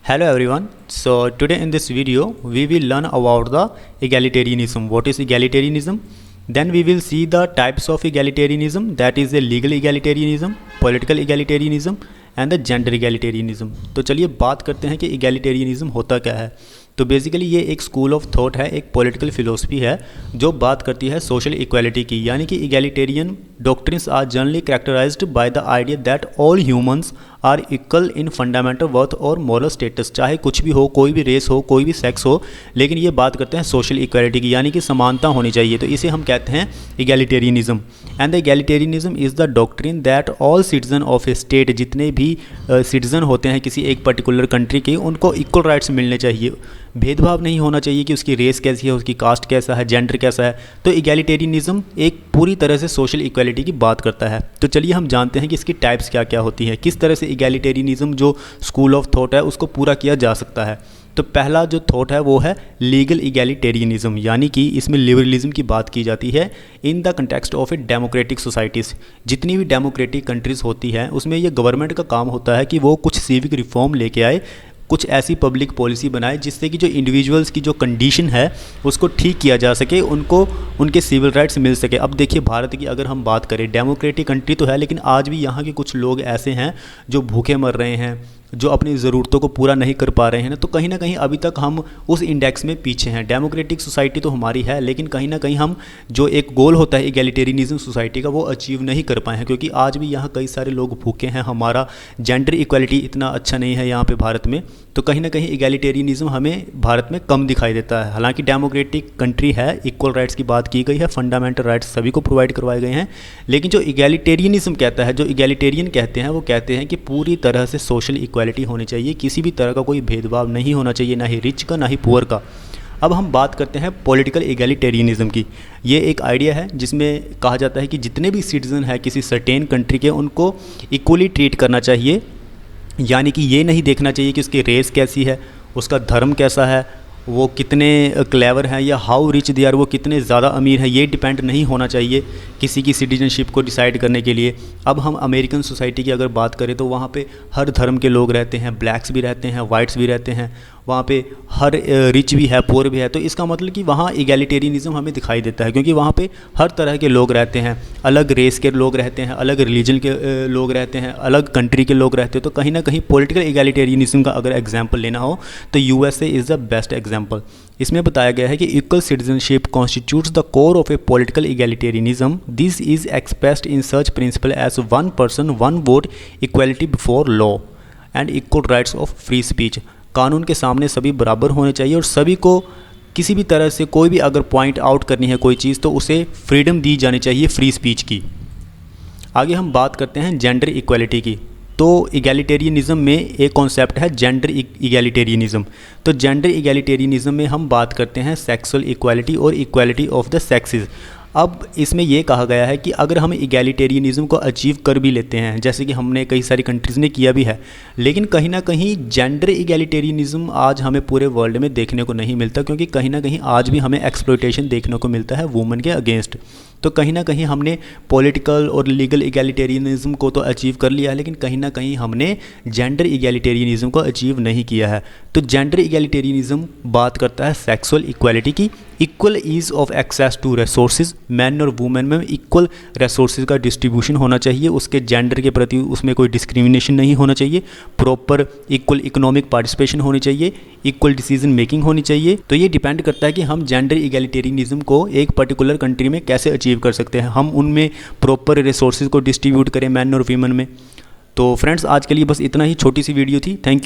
Hello everyone. So today in this video we will learn about the egalitarianism. What is egalitarianism? Then we will see the types of egalitarianism, that is the legal egalitarianism, political egalitarianism and the gender egalitarianism. तो चलिए बात करते हैं कि egalitarianism होता क्या है. तो बेसिकली ये एक स्कूल ऑफ थॉट है, एक पॉलिटिकल फिलोसफी है जो बात करती है सोशल इक्वालिटी की. यानी कि egalitarian doctrines are generally characterised by the idea that all humans are equal in fundamental worth और मॉरल स्टेटस. चाहे कुछ भी हो, कोई भी रेस हो, कोई भी सेक्स हो, लेकिन ये बात करते हैं सोशल इक्वालिटी की, यानी कि समानता होनी चाहिए. तो इसे हम कहते हैं egalitarianism. And the egalitarianism is the doctrine that all citizen of A state, जितने भी सिटीजन होते हैं किसी एक पर्टिकुलर कंट्री के, उनको इक्वल राइट्स मिलने चाहिए. भेदभाव नहीं होना चाहिए कि उसकी रेस कैसी है, उसकी कास्ट कैसा है, जेंडर कैसा है. तो egalitarianism एक पूरी तरह से सोशल इक्वालिटी की बात करता है. तो चलिए हम जानते हैं कि इसकी टाइप्स क्या क्या होती हैं, किस तरह से egalitarianism जो स्कूल ऑफ थॉट है उसको पूरा किया जा सकता है. तो पहला जो थॉट है वो है लीगल egalitarianism, यानी कि इसमें लिबरलिज्म की बात की जाती है in the context of a democratic societies. जितनी भी डेमोक्रेटिक कंट्रीज़ होती हैं उसमें ये गवर्नमेंट का काम होता है कि वो कुछ सिविक रिफॉर्म लेके आए, कुछ ऐसी पब्लिक पॉलिसी बनाए जिससे कि जो इंडिविजुअल्स की जो कंडीशन है उसको ठीक किया जा सके, उनको उनके सिविल राइट्स मिल सके. अब देखिए भारत की अगर हम बात करें, डेमोक्रेटिक कंट्री तो है लेकिन आज भी यहाँ के कुछ लोग ऐसे हैं जो भूखे मर रहे हैं, जो अपनी ज़रूरतों को पूरा नहीं कर पा रहे हैं. तो कहीं ना कहीं अभी तक हम उस इंडेक्स में पीछे हैं. डेमोक्रेटिक सोसाइटी तो हमारी है लेकिन कहीं ना कहीं हम जो एक गोल होता है egalitarianism सोसाइटी का वो अचीव नहीं कर पाए हैं, क्योंकि आज भी यहाँ कई सारे लोग भूखे हैं. हमारा जेंडर इक्वालिटी इतना अच्छा नहीं है यहाँ पे भारत में. तो कहीं ना कहीं egalitarianism हमें भारत में कम दिखाई देता है. हालांकि डेमोक्रेटिक कंट्री है, इक्वल राइट्स की बात की गई है, फंडामेंटल राइट्स सभी को प्रोवाइड करवाए गए हैं. लेकिन जो egalitarianism कहता है, जो egalitarian कहते हैं, वो कहते हैं कि पूरी तरह से सोशल इक्वालिटी होनी चाहिए, किसी भी तरह का कोई भेदभाव नहीं होना चाहिए, ना ही रिच का ना ही पुअर का. अब हम बात करते हैं पॉलिटिकल egalitarianism की. ये एक आइडिया है जिसमें कहा जाता है कि जितने भी सिटीज़न हैं किसी सर्टेन कंट्री के, उनको इक्वली ट्रीट करना चाहिए. यानी कि ये नहीं देखना चाहिए कि उसकी रेस कैसी है, उसका धर्म कैसा है, वो कितने क्लेवर हैं या हाउ रिच दे आर, वो कितने ज़्यादा अमीर हैं, ये डिपेंड नहीं होना चाहिए किसी की सिटीजनशिप को डिसाइड करने के लिए. अब हम अमेरिकन सोसाइटी की अगर बात करें तो वहाँ पे हर धर्म के लोग रहते हैं, ब्लैक्स भी रहते हैं, वाइट्स भी रहते हैं, वहाँ पे हर रिच भी है, पुअर भी है. तो इसका मतलब कि वहाँ egalitarianism हमें दिखाई देता है, क्योंकि वहाँ पे हर तरह के लोग रहते हैं, अलग रेस के लोग रहते हैं, अलग रिलीजन के लोग रहते हैं, अलग कंट्री के लोग रहते हैं. तो कहीं ना कहीं पॉलिटिकल egalitarianism का अगर एग्जाम्पल लेना हो तो USA is the best example. इसमें बताया गया है कि equal citizenship constitutes the core of a political egalitarianism. This is expressed in such principle as one person one vote, equality before law and equal rights of free speech. कानून के सामने सभी बराबर होने चाहिए और सभी को किसी भी तरह से कोई भी अगर पॉइंट आउट करनी है कोई चीज़ तो उसे फ्रीडम दी जानी चाहिए फ्री स्पीच की. आगे हम बात करते हैं जेंडर इक्वालिटी की. तो egalitarianism में एक कॉन्सेप्ट है जेंडर egalitarianism. तो जेंडर egalitarianism में हम बात करते हैं सेक्सुअल इक्वालिटी और इक्वालिटी ऑफ द सेक्सेस. अब इसमें यह कहा गया है कि अगर हम egalitarianism को अचीव कर भी लेते हैं, जैसे कि हमने कई सारी कंट्रीज़ ने किया भी है, लेकिन कहीं ना कहीं जेंडर egalitarianism आज हमें पूरे वर्ल्ड में देखने को नहीं मिलता, क्योंकि कहीं ना कहीं आज भी हमें एक्सप्लॉयटेशन देखने को मिलता है वुमेन के अगेंस्ट. तो कहीं ना कहीं हमने पॉलिटिकल और लीगल egalitarianism को तो अचीव कर लिया है, लेकिन कहीं ना कहीं हमने जेंडर egalitarianism को अचीव नहीं किया है. तो जेंडर egalitarianism बात करता है सेक्सुअल इक्वालिटी की. Equal ease of access to resources, man और वुमेन में इक्वल रिसोर्सेज का डिस्ट्रीब्यूशन होना चाहिए, उसके जेंडर के प्रति उसमें कोई डिस्क्रिमिनेशन नहीं होना चाहिए, प्रॉपर इक्वल इकोनॉमिक पार्टिसिपेशन होनी चाहिए, इक्वल डिसीजन मेकिंग होनी चाहिए. तो ये डिपेंड करता है कि हम जेंडर egalitarianism को एक पर्टिकुलर कंट्री में कैसे अचीव कर सकते हैं, हम उनमें प्रॉपर रिसोर्सेज को डिस्ट्रीब्यूट करें मैन और वीमेन में. तो फ्रेंड्स आज के लिए बस इतना ही छोटी सी वीडियो थी. Thank you.